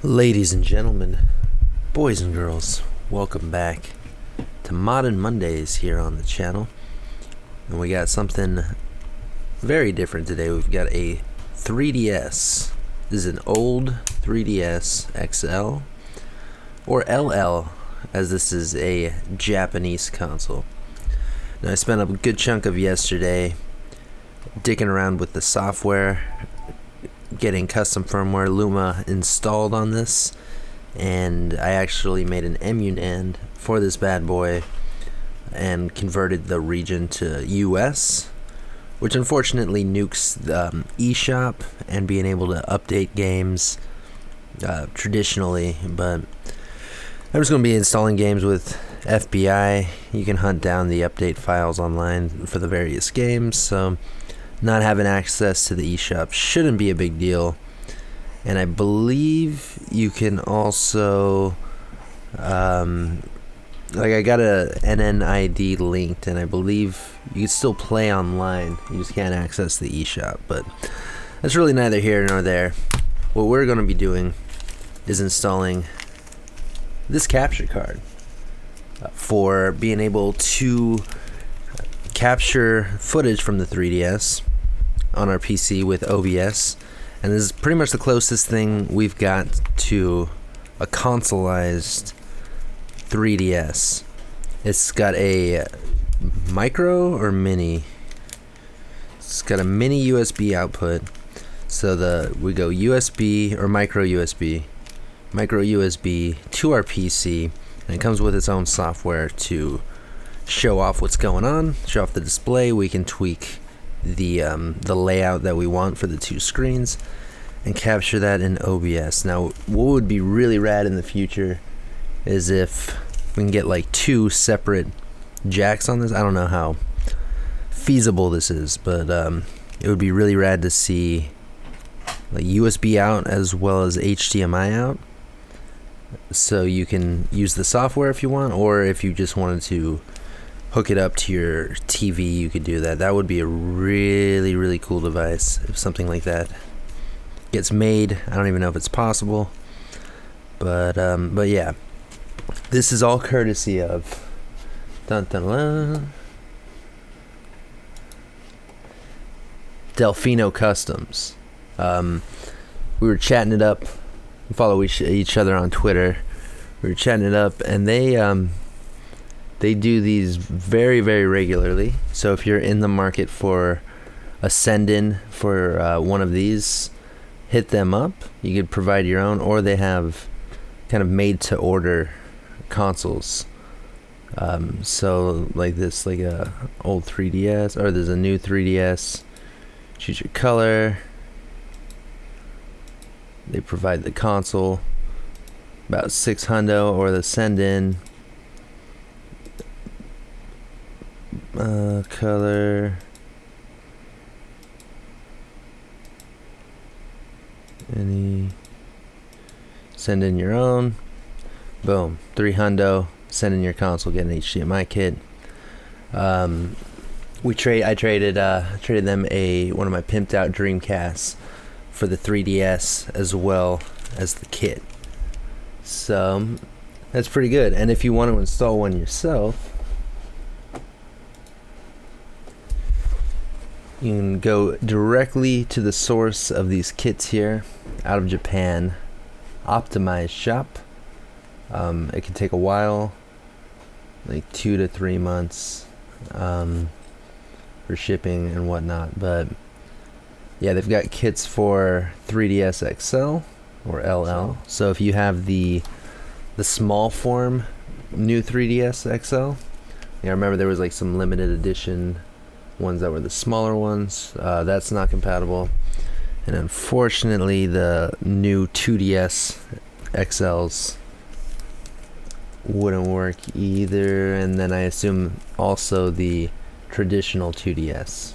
Ladies and gentlemen, boys and girls, welcome back to Modern Mondays here on the channel. And we got something very different today. We've got a 3DS. This is an old 3DS XL, or LL, as this is a Japanese console. Now, I spent a good chunk of yesterday dicking around with the software, getting custom firmware Luma installed on this, and I actually made an emuNAND for this bad boy and converted the region to US, which unfortunately nukes the eShop and being able to update games traditionally. But I'm just going to be installing games with FBI. You can hunt down the update files online for the various games, so not having access to the eShop shouldn't be a big deal. And I believe you can also I got a NNID linked, and I believe you can still play online. You just can't access the eShop, but that's really neither here nor there. What we're going to be doing is installing this capture card for being able to capture footage from the 3DS on our PC with OBS, and this is pretty much the closest thing we've got to a consoleized 3DS. It's got a micro or mini. It's got a mini USB output, so we go USB or micro USB to our PC, and it comes with its own software to show off what's going on, show off the display. We can tweak the layout that we want for the two screens and capture that in OBS. Now, what would be really rad in the future is if we can get like two separate jacks on this. I don't know how feasible this is, but it would be really rad to see like USB out as well as HDMI out, so you can use the software if you want, or if you just wanted to hook it up to your TV, you could do that. That would be a really, really cool device if something like that gets made. I don't even know if it's possible, but yeah, this is all courtesy of Delfino Customs. We were chatting it up. We follow each other on Twitter. We were chatting it up, and they do these very, very regularly. So if you're in the market for a send-in for one of these, hit them up. You could provide your own, or they have kind of made-to-order consoles. So like this, like a old 3DS, or there's a new 3DS. Choose your color. They provide the console, about $600, or the send-in. Color, any, send in your own, boom, $300, send in your console, get an HDMI kit. I traded them one of my pimped out Dreamcasts for the 3DS as well as the kit, so that's pretty good. And if you want to install one yourself, you can go directly to the source of these kits here, out of Japan, Optimized Shop. It can take a while, like 2 to 3 months, for shipping and whatnot. But yeah, they've got kits for 3DS XL or LL. So if you have the small form new 3DS XL, yeah, I remember there was like some limited edition ones that were the smaller ones. That's not compatible, and unfortunately the new 2DS XLs wouldn't work either. And then I assume also the traditional 2DS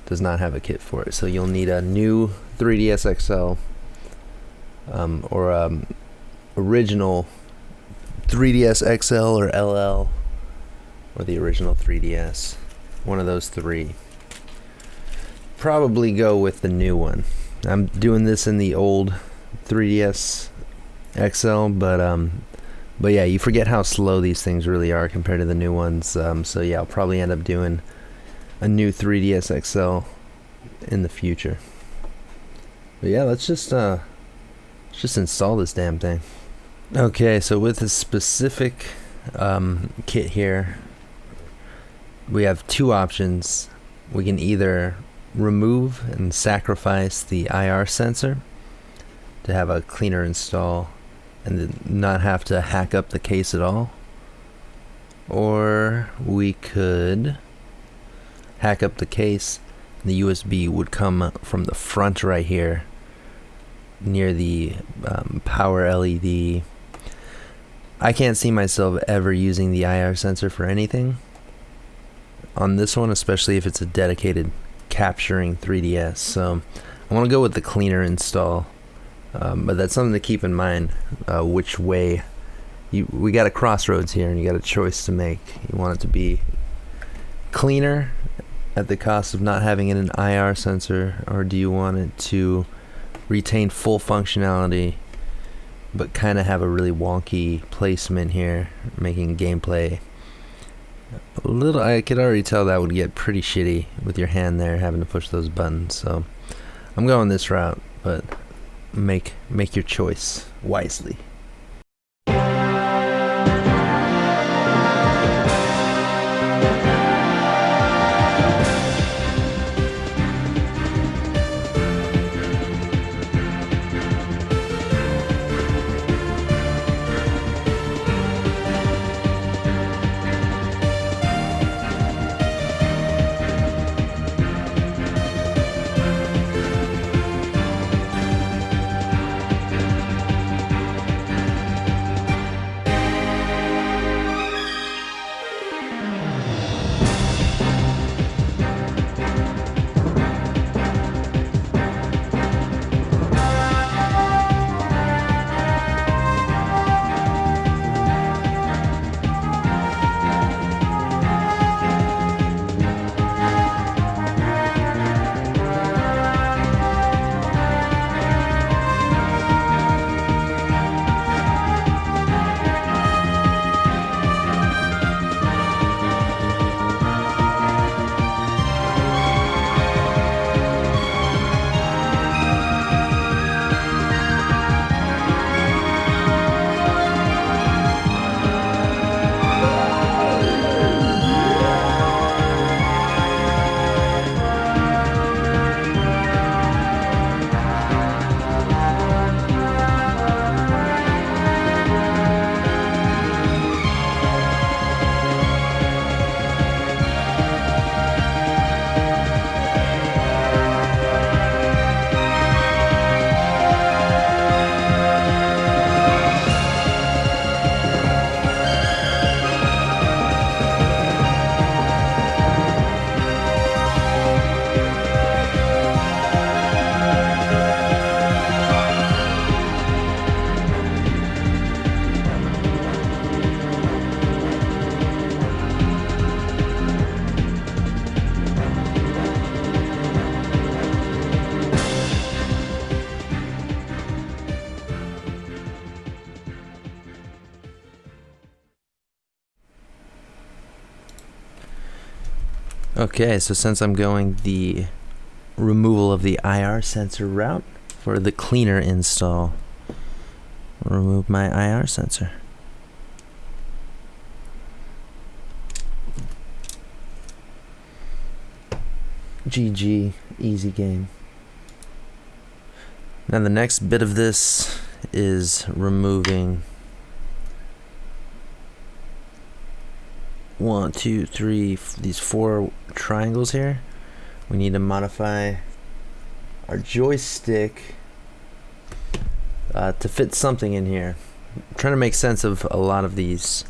does not have a kit for it, so you'll need a new 3DS XL or original 3DS XL or LL or the original 3DS. One of those three. Probably go with the new one. I'm doing this in the old 3DS XL, but yeah, you forget how slow these things really are compared to the new ones. So yeah, I'll probably end up doing a new 3DS XL in the future. But yeah, let's just install this damn thing. Okay, so with this specific kit here, we have two options. We can either remove and sacrifice the IR sensor to have a cleaner install and then not have to hack up the case at all, or we could hack up the case. The USB would come from the front right here near the power LED. I can't see myself ever using the IR sensor for anything on this one, especially if it's a dedicated capturing 3DS. So I want to go with the cleaner install, but that's something to keep in mind, which way we got a crossroads here and you got a choice to make. You want it to be cleaner at the cost of not having an IR sensor, or do you want it to retain full functionality but kind of have a really wonky placement here, making gameplay a little... I could already tell that would get pretty shitty with your hand there having to push those buttons. So I'm going this route, but make your choice wisely. Okay, so since I'm going the removal of the IR sensor route for the cleaner install, I'll remove my IR sensor. GG, easy game. Now the next bit of this is removing 1, 2, 3, these 4 triangles here. We need to modify our joystick to fit something in here. I'm trying to make sense of a lot of these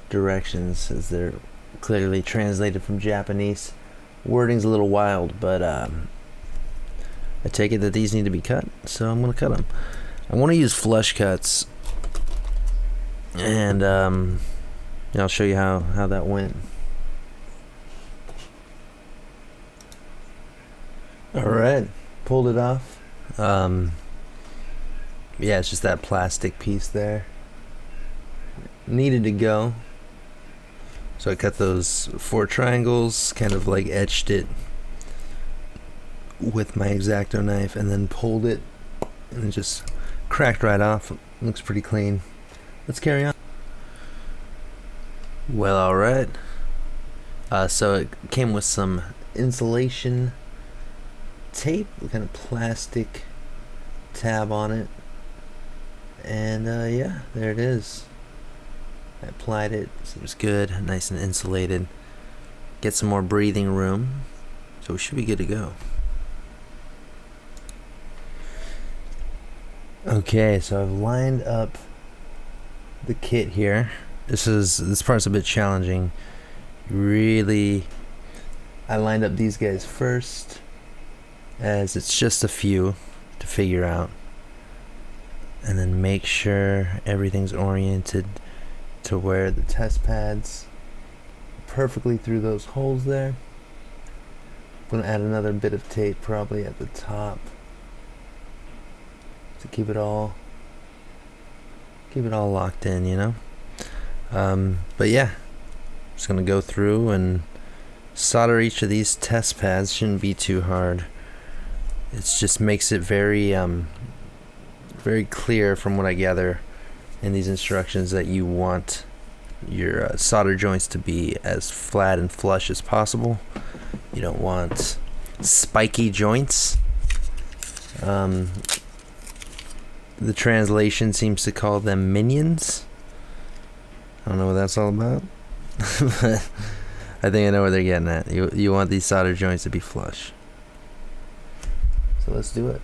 directions as they're clearly translated from Japanese. Wording's a little wild, but I take it that these need to be cut, so I'm going to cut them. I want to use flush cuts, and I'll show you how that went Alright, pulled it off. Yeah, it's just that plastic piece there. Needed to go. So I cut those 4 triangles, kind of like etched it with my Exacto knife, and then pulled it, and it just cracked right off. Looks pretty clean. Let's carry on. Well, alright. So it came with some insulation tape, kind of plastic tab on it, and yeah, there it is. I applied it, seems good, nice and insulated. Get some more breathing room, so we should be good to go. Okay, so I've lined up the kit here. This part's a bit challenging. Really, I lined up these guys first, as it's just a few to figure out, and then make sure everything's oriented to where the test pads perfectly through those holes there. I'm gonna add another bit of tape probably at the top to keep it all locked in, you know. But yeah, just gonna go through and solder each of these test pads. Shouldn't be too hard. It just makes it very very clear from what I gather in these instructions that you want your solder joints to be as flat and flush as possible. You don't want spiky joints. The translation seems to call them minions. I don't know what that's all about. But I think I know what they're getting at. You want these solder joints to be flush. So let's do it.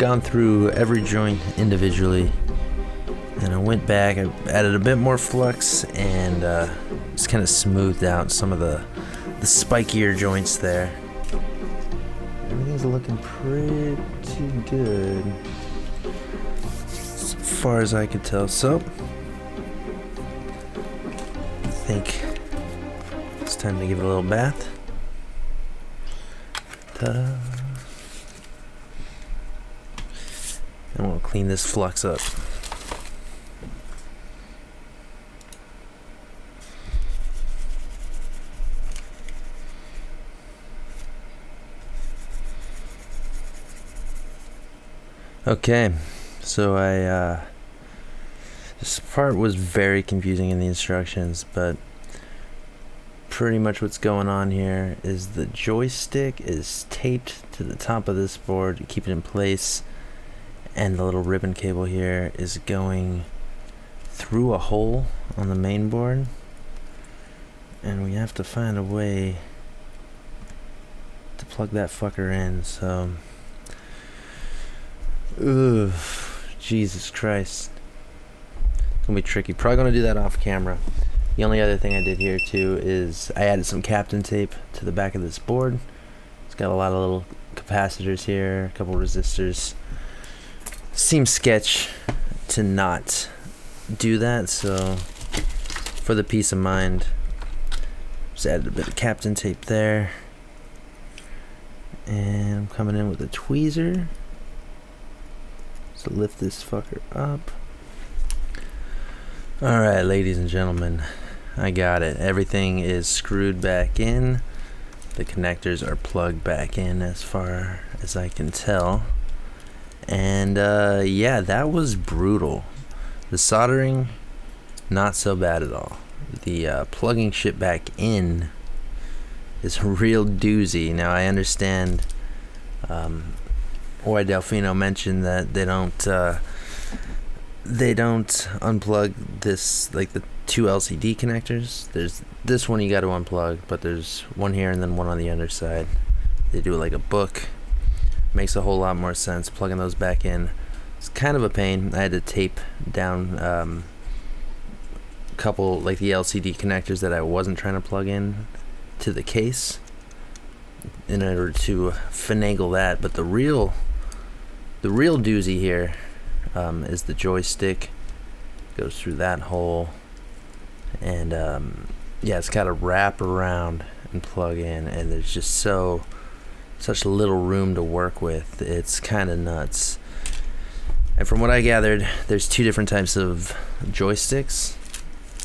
gone through every joint individually, and I went back, I added a bit more flux, and just kind of smoothed out some of the spikier joints there. Everything's looking pretty good as far as I could tell. So I think it's time to give it a little bath. Ta-da. And we'll clean this flux up. Okay, so this part was very confusing in the instructions, but pretty much what's going on here is the joystick is taped to the top of this board to keep it in place, and the little ribbon cable here is going through a hole on the main board, and we have to find a way to plug that fucker in. So ugh, Jesus Christ. It's gonna be tricky. Probably gonna do that off camera. The only other thing I did here too is I added some Captain tape to the back of this board. It's got a lot of little capacitors here, a couple resistors. Seems sketch to not do that, so for the peace of mind, just added a bit of Captain tape there. And I'm coming in with a tweezer. So lift this fucker up. Alright, ladies and gentlemen, I got it. Everything is screwed back in. The connectors are plugged back in as far as I can tell. And yeah, that was brutal. The soldering, not so bad at all. The plugging shit back in is a real doozy. Now I understand why Delfino mentioned that they don't unplug this, like the two LCD connectors. There's this one you got to unplug, but there's one here and then one on the underside. They do it like a book. Makes a whole lot more sense plugging those back in. It's kind of a pain. I had to tape down a couple, like the LCD connectors that I wasn't trying to plug in to the case in order to finagle that. But the real doozy here is the joystick. Goes through that hole, and yeah, it's got to wrap around and plug in, and there's just such little room to work with. It's kind of nuts. And from what I gathered, there's two different types of joysticks.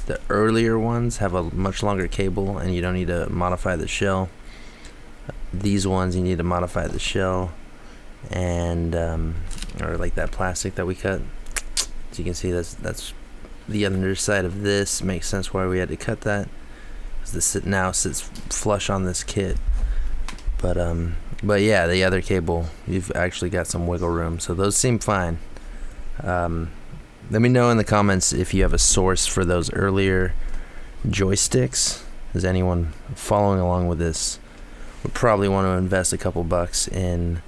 The earlier ones have a much longer cable, and you don't need to modify the shell. These ones you need to modify the shell, and or like that plastic that we cut. As you can see, that's the underside of this. Makes sense why we had to cut that, because this now sits flush on this kit. But yeah, the other cable, you've actually got some wiggle room, so those seem fine. Let me know in the comments if you have a source for those earlier joysticks. Is anyone following along with this? Would probably want to invest a couple bucks in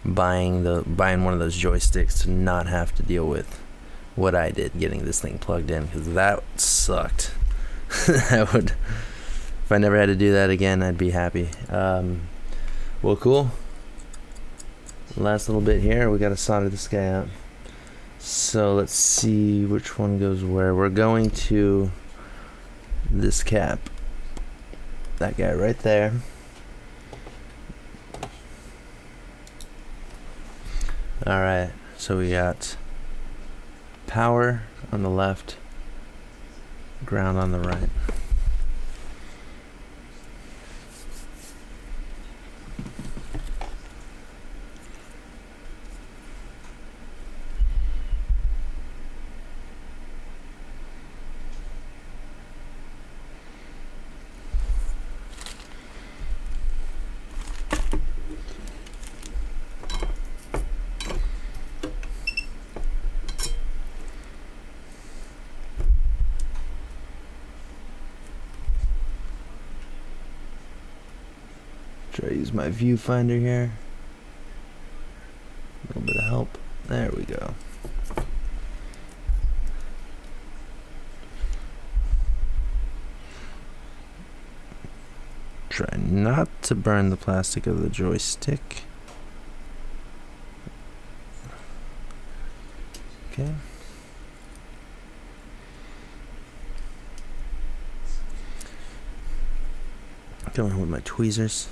buying one of those joysticks to not have to deal with what I did getting this thing plugged in, because that sucked. If I never had to do that again, I'd be happy. Well, cool. Last little bit here, we got to solder this guy out. So let's see which one goes where. We're going to this cap. That guy right there. Alright, so we got power on the left, ground on the right. Try to use my viewfinder here. A little bit of help. There we go. Try not to burn the plastic of the joystick. Okay. Going with my tweezers.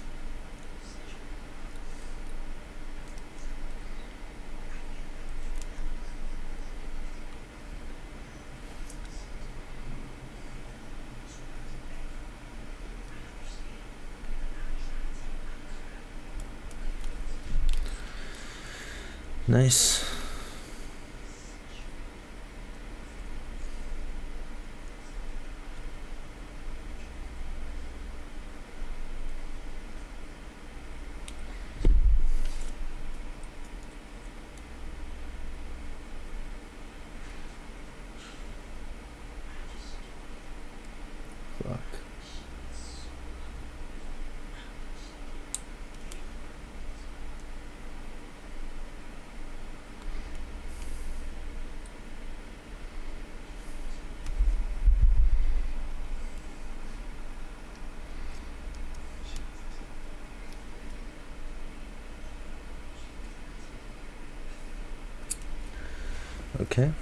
Nice. Fuck. Okay.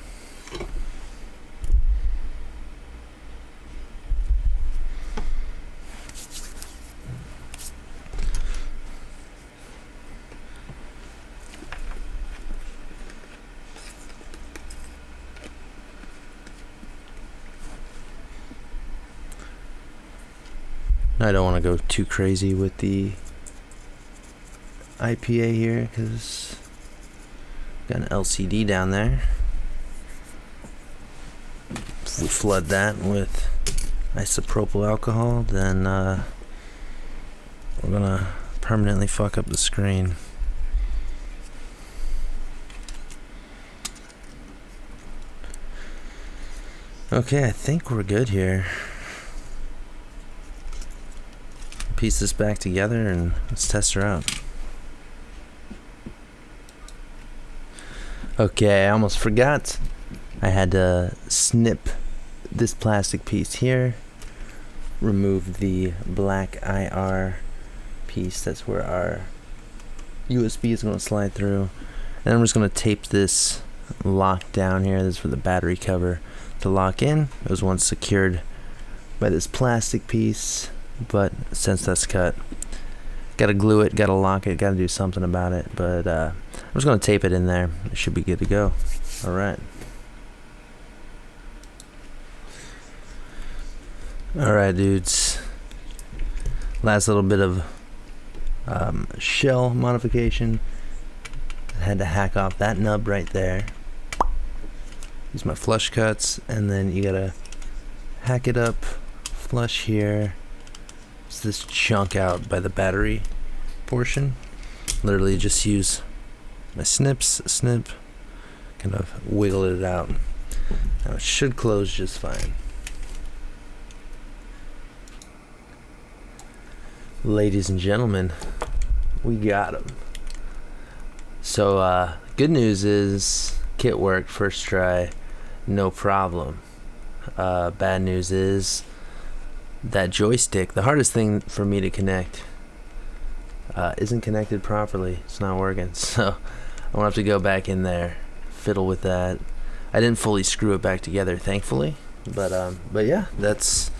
I don't want to go too crazy with the IPA here because got an LCD down there. If we flood that with isopropyl alcohol, then we're gonna permanently fuck up the screen. Okay, I think we're good here. Piece this back together and let's test her out. Okay, I almost forgot. I had to snip this plastic piece here, remove the black IR piece, that's where our USB is going to slide through, and I'm just going to tape this lock down here. This is for the battery cover to lock in. It was once secured by this plastic piece, but since that's cut, gotta glue it, gotta lock it, gotta do something about it, but I'm just gonna tape it in there. It should be good to go. Alright. Alright, dudes. Last little bit of shell modification. I had to hack off that nub right there. Use my flush cuts, and then you gotta hack it up, flush here. It's this chunk out by the battery portion. Literally just use my snip, kind of wiggle it out. Now it should close just fine. Ladies and gentlemen, we got him. So good news is kit worked first try, no problem. Bad news is that joystick, the hardest thing for me to connect, isn't connected properly. It's not working, so I'm gonna have to go back in there, fiddle with that. I didn't fully screw it back together, thankfully, but yeah, that's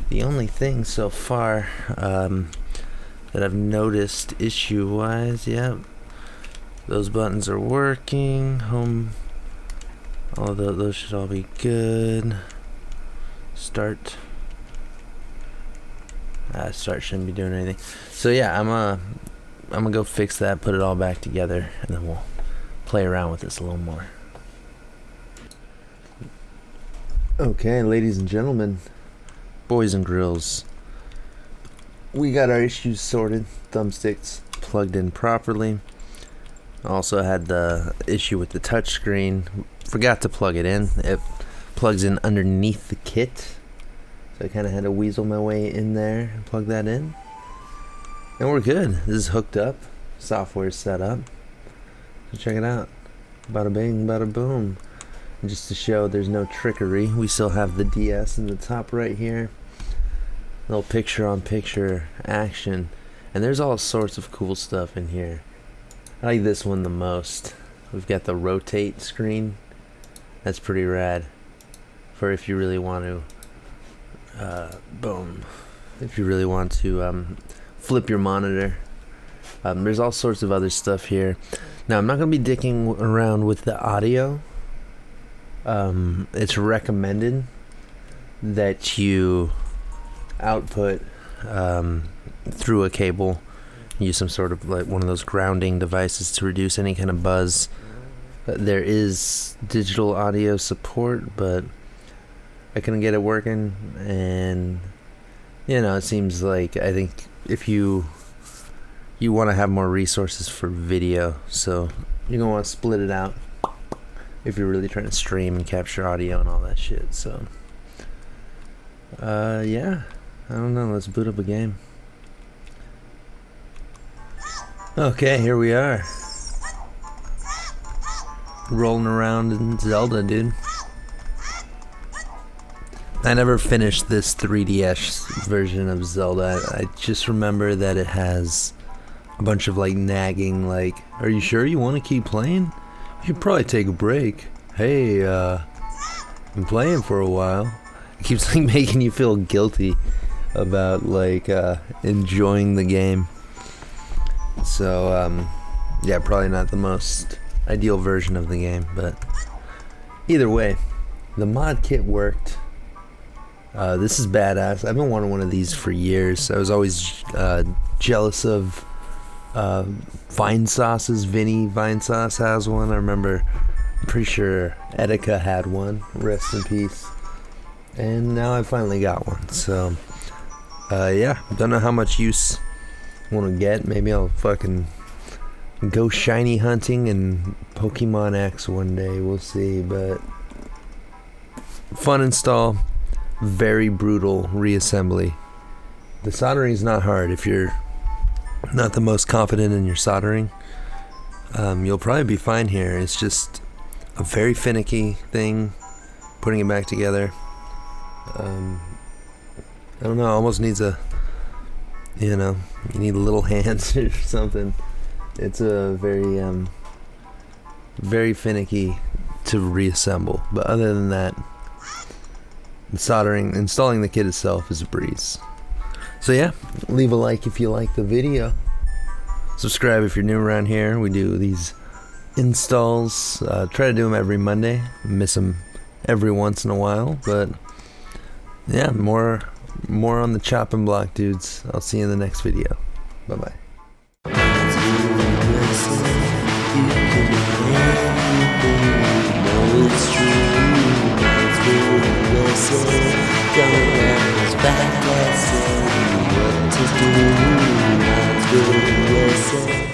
the only thing so far that I've noticed issue-wise. Yeah, those buttons are working. Home, all of those should all be good. Start. Start shouldn't be doing anything. So yeah, I'm gonna go fix that, put it all back together, and then we'll play around with this a little more. Okay, ladies and gentlemen, boys and girls, we got our issues sorted. Thumbsticks plugged in properly. Also had the issue with the touchscreen. Forgot to plug it in. It plugs in underneath the kit. So I kind of had to weasel my way in there and plug that in. And we're good. This is hooked up. Software's set up. So check it out. Bada bing, bada boom. And just to show there's no trickery, we still have the DS in the top right here. Little picture-on-picture action. And there's all sorts of cool stuff in here. I like this one the most. We've got the rotate screen. That's pretty rad. For if you really want to, boom. If you really want to flip your monitor. There's all sorts of other stuff here. Now, I'm not going to be dicking around with the audio. It's recommended that you output through a cable. Use some sort of like one of those grounding devices to reduce any kind of buzz. There is digital audio support, but I couldn't get it working, and you know, it seems like I think if you want to have more resources for video, so you're gonna want to split it out if you're really trying to stream and capture audio and all that shit. So yeah, I don't know, let's boot up a game. Okay, here we are. Rolling around in Zelda, dude. I never finished this 3DS version of Zelda. I just remember that it has a bunch of like nagging, like, are you sure you want to keep playing? You should probably take a break. Hey, been playing for a while. It keeps like making you feel guilty about like enjoying the game. So yeah, probably not the most ideal version of the game, but either way, the mod kit worked. This is badass. I've been wanting one of these for years. I was always jealous of Vine Sauce's. Vinny Vine Sauce has one. I remember, I'm pretty sure Etika had one. Rest in peace. And now I finally got one. So yeah, don't know how much use I want to get. Maybe I'll fucking go shiny hunting and Pokemon X one day. We'll see. But fun install. Very brutal reassembly. The soldering is not hard. If you're not the most confident in your soldering, you'll probably be fine here. It's just a very finicky thing putting it back together. I don't know, almost needs a, you know, you need little hands or something. It's a very finicky to reassemble, but other than that, installing the kit itself is a breeze. So yeah, leave a like if you like the video. Subscribe if you're new around here. We do these installs. Try to do them every Monday. Miss them every once in a while, but yeah, more on the chopping block, dudes. I'll see you in the next video. Bye bye. Don't let us back, let's say what to do. ModzvilleUSA.